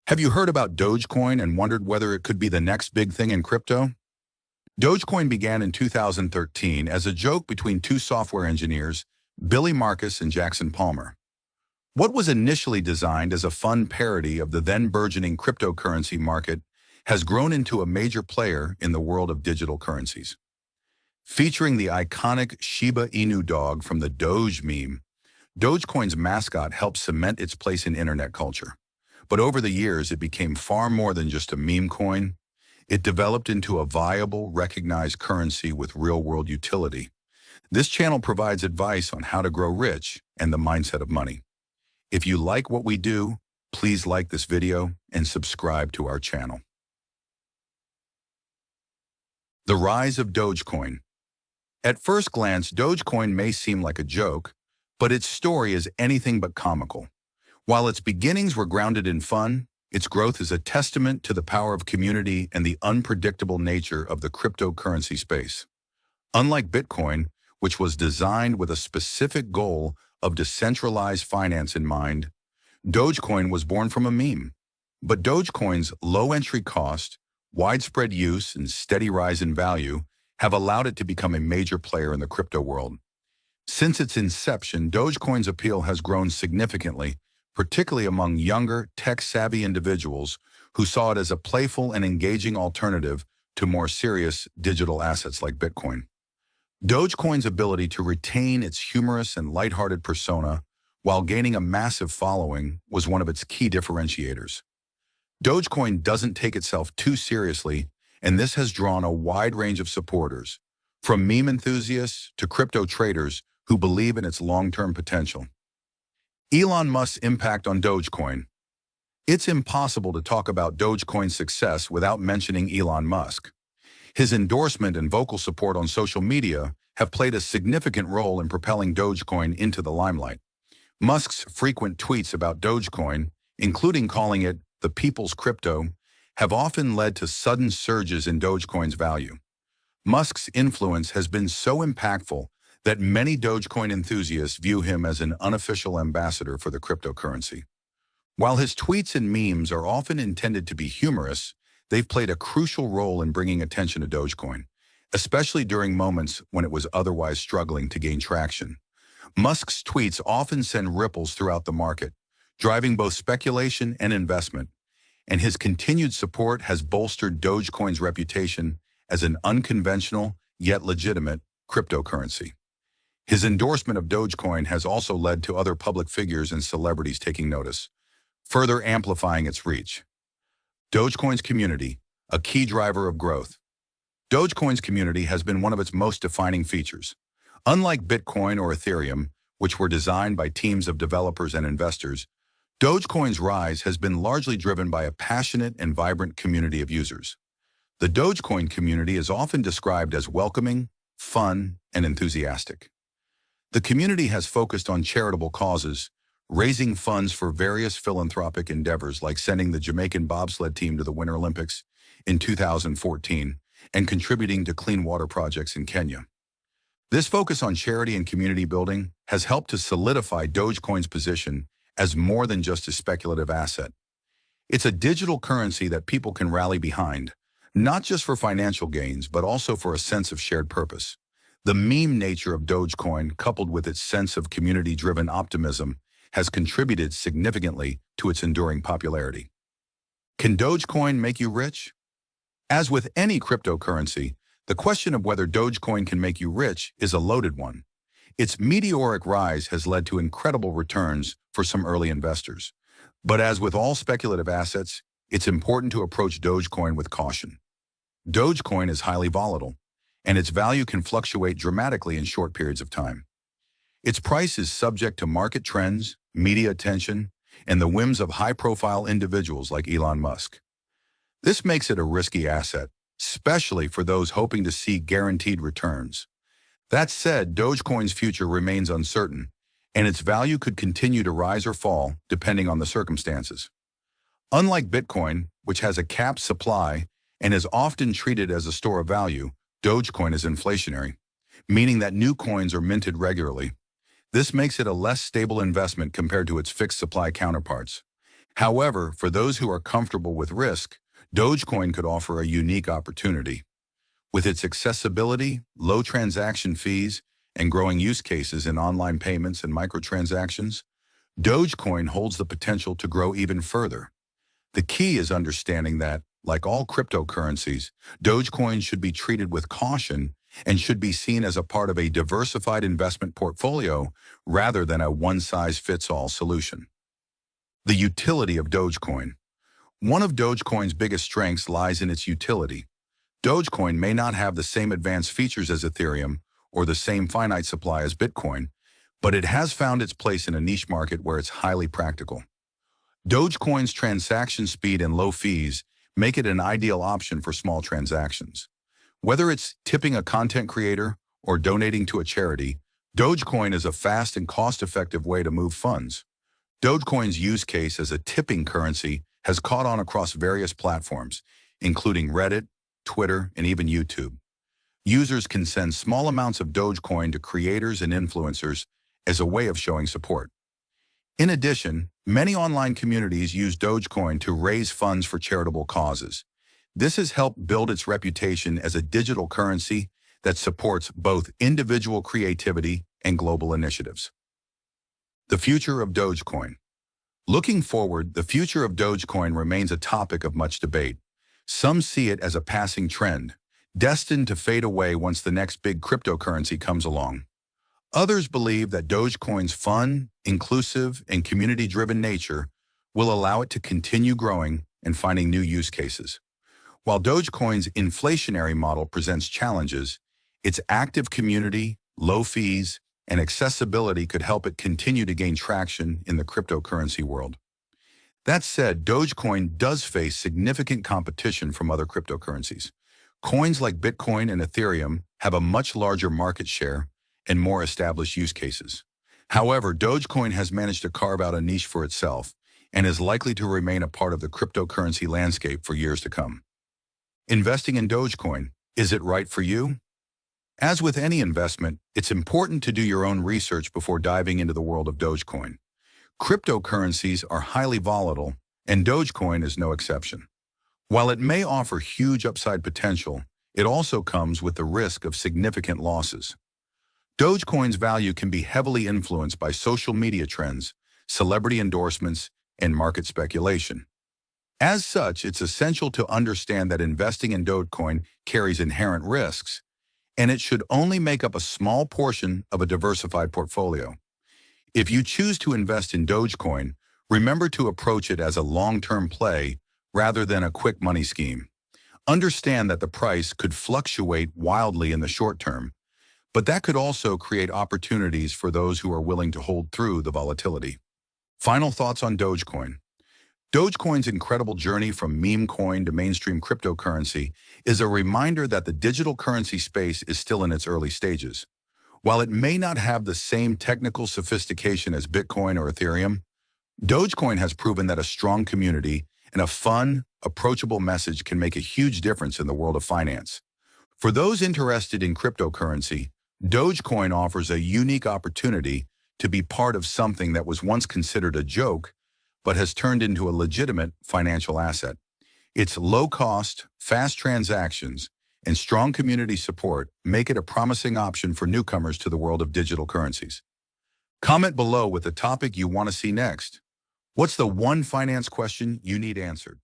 Have you heard about Dogecoin and wondered whether it could be the next big thing in crypto? Dogecoin began in 2013 as a joke between two software engineers, Billy Marcus and Jackson Palmer. What was initially designed as a fun parody of the then burgeoning cryptocurrency market has grown into a major player in the world of digital currencies. Featuring the iconic Shiba Inu dog from the Doge meme, Dogecoin's mascot helped cement its place in internet culture. But over the years, it became far more than just a meme coin. It developed into a viable, recognized currency with real-world utility. This channel provides advice on how to grow rich and the mindset of money. If you like what we do, please like this video and subscribe to our channel. The rise of Dogecoin. At first glance, Dogecoin may seem like a joke, but its story is anything but comical. While its beginnings were grounded in fun, its growth is a testament to the power of community and the unpredictable nature of the cryptocurrency space. Unlike Bitcoin, which was designed with a specific goal of decentralized finance in mind, Dogecoin was born from a meme. But Dogecoin's low entry cost, widespread use, and steady rise in value have allowed it to become a major player in the crypto world. Since its inception, Dogecoin's appeal has grown significantly, particularly among younger, tech-savvy individuals who saw it as a playful and engaging alternative to more serious digital assets like Bitcoin. Dogecoin's ability to retain its humorous and lighthearted persona while gaining a massive following was one of its key differentiators. Dogecoin doesn't take itself too seriously, and this has drawn a wide range of supporters, from meme enthusiasts to crypto traders who believe in its long-term potential. Elon Musk's impact on Dogecoin. It's impossible to talk about Dogecoin's success without mentioning Elon Musk. His endorsement and vocal support on social media have played a significant role in propelling Dogecoin into the limelight. Musk's frequent tweets about Dogecoin, including calling it the people's crypto, have often led to sudden surges in Dogecoin's value. Musk's influence has been so impactful that many Dogecoin enthusiasts view him as an unofficial ambassador for the cryptocurrency. While his tweets and memes are often intended to be humorous, they've played a crucial role in bringing attention to Dogecoin, especially during moments when it was otherwise struggling to gain traction. Musk's tweets often send ripples throughout the market, driving both speculation and investment, and his continued support has bolstered Dogecoin's reputation as an unconventional yet legitimate cryptocurrency. His endorsement of Dogecoin has also led to other public figures and celebrities taking notice, further amplifying its reach. Dogecoin's community, a key driver of growth. Dogecoin's community has been one of its most defining features. Unlike Bitcoin or Ethereum, which were designed by teams of developers and investors, Dogecoin's rise has been largely driven by a passionate and vibrant community of users. The Dogecoin community is often described as welcoming, fun, and enthusiastic. The community has focused on charitable causes, raising funds for various philanthropic endeavors like sending the Jamaican bobsled team to the Winter Olympics in 2014 and contributing to clean water projects in Kenya. This focus on charity and community building has helped to solidify Dogecoin's position as more than just a speculative asset. It's a digital currency that people can rally behind, not just for financial gains, but also for a sense of shared purpose. The meme nature of Dogecoin, coupled with its sense of community-driven optimism, has contributed significantly to its enduring popularity. Can Dogecoin make you rich? As with any cryptocurrency, the question of whether Dogecoin can make you rich is a loaded one. Its meteoric rise has led to incredible returns for some early investors. But as with all speculative assets, it's important to approach Dogecoin with caution. Dogecoin is highly volatile, and its value can fluctuate dramatically in short periods of time. Its price is subject to market trends, media attention, and the whims of high-profile individuals like Elon Musk. This makes it a risky asset, especially for those hoping to see guaranteed returns. That said, Dogecoin's future remains uncertain, and its value could continue to rise or fall depending on the circumstances. Unlike Bitcoin, which has a capped supply and is often treated as a store of value, Dogecoin is inflationary, meaning that new coins are minted regularly. This makes it a less stable investment compared to its fixed supply counterparts. However, for those who are comfortable with risk, Dogecoin could offer a unique opportunity. With its accessibility, low transaction fees, and growing use cases in online payments and microtransactions, Dogecoin holds the potential to grow even further. The key is understanding that, like all cryptocurrencies, Dogecoin should be treated with caution and should be seen as a part of a diversified investment portfolio rather than a one-size-fits-all solution. The utility of Dogecoin. One of Dogecoin's biggest strengths lies in its utility. Dogecoin may not have the same advanced features as Ethereum or the same finite supply as Bitcoin, but it has found its place in a niche market where it's highly practical. Dogecoin's transaction speed and low fees make it an ideal option for small transactions. Whether it's tipping a content creator or donating to a charity, Dogecoin is a fast and cost-effective way to move funds. Dogecoin's use case as a tipping currency has caught on across various platforms, including Reddit, Twitter, and even YouTube. Users can send small amounts of Dogecoin to creators and influencers as a way of showing support. In addition, many online communities use Dogecoin to raise funds for charitable causes. This has helped build its reputation as a digital currency that supports both individual creativity and global initiatives. The future of Dogecoin. Looking forward, the future of Dogecoin remains a topic of much debate. Some see it as a passing trend, destined to fade away once the next big cryptocurrency comes along. Others believe that Dogecoin's fun, inclusive, and community-driven nature will allow it to continue growing and finding new use cases. While Dogecoin's inflationary model presents challenges, its active community, low fees, and accessibility could help it continue to gain traction in the cryptocurrency world. That said, Dogecoin does face significant competition from other cryptocurrencies. Coins like Bitcoin and Ethereum have a much larger market share and more established use cases. However, Dogecoin has managed to carve out a niche for itself and is likely to remain a part of the cryptocurrency landscape for years to come. Investing in Dogecoin, is it right for you? As with any investment, it's important to do your own research before diving into the world of Dogecoin. Cryptocurrencies are highly volatile, and Dogecoin is no exception. While it may offer huge upside potential, it also comes with the risk of significant losses. Dogecoin's value can be heavily influenced by social media trends, celebrity endorsements, and market speculation. As such, it's essential to understand that investing in Dogecoin carries inherent risks, and it should only make up a small portion of a diversified portfolio. If you choose to invest in Dogecoin, remember to approach it as a long-term play rather than a quick money scheme. Understand that the price could fluctuate wildly in the short term, but that could also create opportunities for those who are willing to hold through the volatility. Final thoughts on Dogecoin. Dogecoin's incredible journey from meme coin to mainstream cryptocurrency is a reminder that the digital currency space is still in its early stages. While it may not have the same technical sophistication as Bitcoin or Ethereum, Dogecoin has proven that a strong community and a fun, approachable message can make a huge difference in the world of finance. For those interested in cryptocurrency, Dogecoin offers a unique opportunity to be part of something that was once considered a joke, but has turned into a legitimate financial asset. Its low cost, fast transactions, and strong community support make it a promising option for newcomers to the world of digital currencies. Comment below with the topic you want to see next. What's the one finance question you need answered?